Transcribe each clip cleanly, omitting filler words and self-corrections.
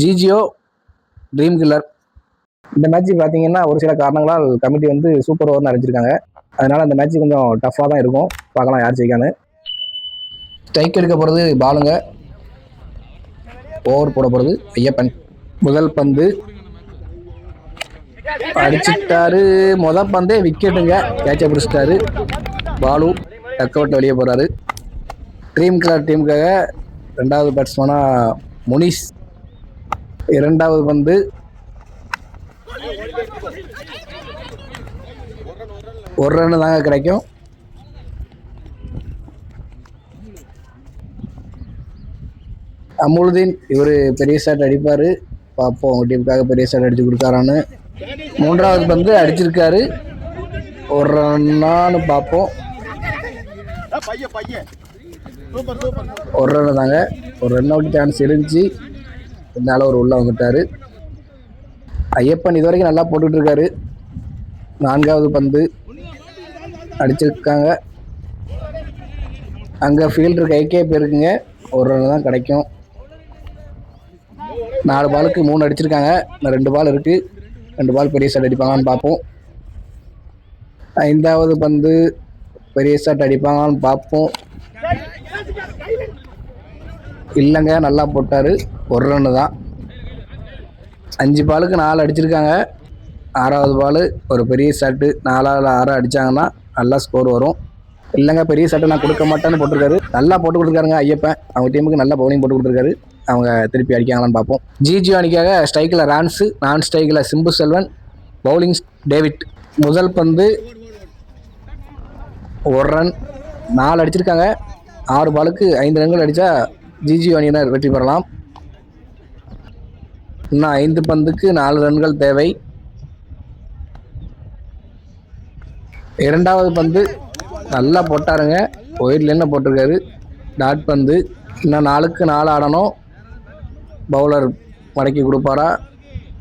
ஜிஜியோ dream killer. இந்த match பார்த்தீங்கன்னா ஒரு சில காரணங்களால் கமிட்டி வந்து சூப்பர் ஓவர்னு அடிச்சிருக்காங்க. அதனால அந்த மேட்ச் கொஞ்சம் டஃப்பாக தான் இருக்கும். பார்க்கலாம் யார் ஜெயிக்கான்னு. ஸ்ட்ரைக் எடுக்க போகிறது பாலுங்க. ஓவர் போட போகிறது ஐயப்பன். முதல் பந்து அடிச்சுட்டாரு. முதல் பந்தே விக்கெட்டுங்க. கேட்சை பிடிச்சிட்டாரு. பாலு டக் அவுட்ல வெளியே போறாரு. ட்ரீம் கில்லர் டீமுக்காக ரெண்டாவது பேட்ஸ்மேனா முனிஸ். இரண்டாவது பந்து ஒரு ரன் தாங்க கிடைக்கும். அமுலுதீன் இவர் பெரிய ஷாட் அடிப்பார். பார்ப்போம் உங்கள் டீமுக்காக பெரிய ஷாட் அடித்து கொடுக்காரான்னு. மூன்றாவது பந்து அடிச்சிருக்காரு. ஒரு ரன்னான்னு பார்ப்போம். ஒரு ரன் தாங்க. ஒரு ரன் அவுட் சான்ஸ் இருந்துச்சு. இதனால ஒரு உள்ள வந்துட்டாரு. ஐயப்பன் இது வரைக்கும் நல்லா போட்டுட்டு இருக்காரு. நான்காவது பந்து அடிச்சிருக்காங்க. அங்கே ஃபீல்டர் கைக்கே போயிருக்குங்க. ஒரு ரன் தான் கிடைக்கும். 4 பாலுக்கு 3 அடிச்சிருக்காங்க. இன்னும் 2 பால் இருக்கு. 2 பால் பெரிய ஷாட் அடிப்பாங்கன்னு பார்ப்போம். ஐந்தாவது பந்து பெரிய ஷாட் அடிப்பாங்கன்னு பார்ப்போம். இல்லைங்க, நல்லா போட்டாரு. ஒரு ரன்னு தான். 5 பாலுக்கு 4 அடிச்சிருக்காங்க. 6வது பால் ஒரு பெரிய ஷாட்டு. 4ல் 6 அடித்தாங்கன்னா நல்லா ஸ்கோர் வரும். இல்லைங்க, பெரிய ஷாட்டு நான் கொடுக்க மாட்டேன்னு போட்டிருக்காரு. நல்லா போட்டு கொடுத்துருக்காருங்க ஐயப்பன். அவங்க டீமுக்கு நல்லா பவுலிங் போட்டு கொடுத்துருக்காரு. அவங்க திருப்பி அடிக்காங்களான்னு பார்ப்போம். ஜிஜியோ அணிக்காக ஸ்ட்ரைக்கில் ரான்ஸு, நான் ஸ்ட்ரைக்கில் சிம்பு செல்வன், பவுலிங் டேவிட். முதல் பந்து ஒரு ரன். 4 அடிச்சிருக்காங்க. 6 பாலுக்கு 5 ரன்கள் அடித்தா ஜிஜியோ அணியினர் வெற்றி பெறலாம். இன்னும் 5 பந்துக்கு 4 ரன்கள் தேவை. இரண்டாவது பந்து நல்லா போட்டாருங்க. ஒயிட்ல என்ன போட்டிருக்காரு. டாட் பந்து. இன்னும் 4க்கு 4 ஆடணும். பவுலர் மடக்கி கொடுப்பாரா,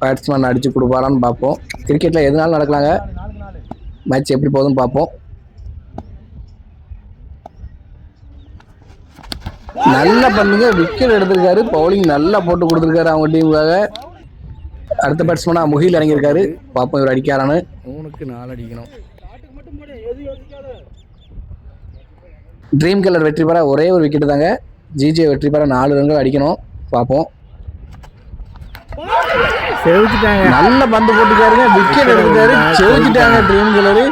பேட்ஸ்மேன் அடித்து கொடுப்பாரான்னு பார்ப்போம். கிரிக்கெட்டில் எதுனாலும் நடக்கலாங்க. மேட்ச் எப்படி போகுதுன்னு பார்ப்போம். நல்ல பந்துங்க. விக்கெட் எடுத்திருக்காரு. பவுலிங் நல்லா போட்டு கொடுத்துருக்காரு அவங்க டீமுக்காக. அடுத்த பேட்ஸ்மேனா முகில் இறங்கியிருக்காரு. பார்ப்போம் இவர் அடிக்காரான்னு. 3க்கு 4 அடிக்கணும். ட்ரீம் கில்லர் வெற்றி பெற ஒரே ஒரு விக்கெட்டு தாங்க. ஜிஜியோ வெற்றி பெற 4 ரன்கள் அடிக்கணும். பார்ப்போம். நல்ல பந்து போட்டுக்காருங்க. விக்கெட் எடுத்துட்டாரு. செவிச்சிட்டாங்க ட்ரீம் கில்லரு.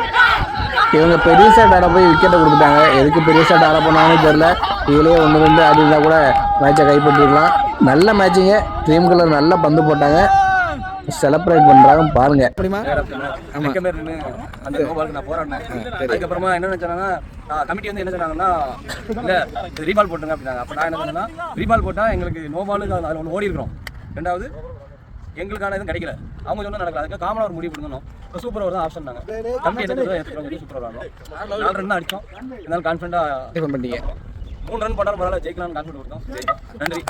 இவங்க பெரிய ஷாட் ஆட போய் விக்கெட்டை கொடுத்துட்டாங்க. எதுக்கு பெரிய ஷாட் ஆட போனாங்கன்னு தெரியல. இதுலேயே 1-2 ஆடி இருந்தால் கூட மேட்சை கைப்பற்றிருக்கலாம். நல்ல மேட்சிங்க. ட்ரீம் கில்லர் நல்லா பந்து போட்டாங்க. செலிப்ரேட் பண்றாங்க பாருங்க. அதுக்கப்புறமா என்ன நினைச்சாங்கன்னா கமிட்டி வந்து என்ன சொன்னாங்கன்னா இல்ல ரீபால் போட்டுங்க அப்படின்னாங்க. அப்ப நான் என்ன சொன்னேன்னா ரீபால் போட்டா எங்களுக்கு நோ பாலுக்கு அதில் ஒன்று ஓடி இருக்கிறோம். 2வது எங்களுக்கான எதுவும் கிடைக்கல. அவங்க சொன்னா நடக்கல. அதுக்கு காமனா ஒரு முடிவு பண்ணணும். இப்போ சூப்பர் ஓவர் தான் ஆப்ஷன் நாங்க. கமிட்டி என்ன சூப்பர் ஓவர் ஆகணும். 4 ரன் தான் அடிச்சோம். இதனால கான்ஃபிடண்டா பண்ணிட்டீங்க. 3 ரன் போட்டாலும் பரவாயில்ல, ஜெயிக்கலாம்னு கான்ஃபிடன்ட் கொடுத்தோம். நன்றி.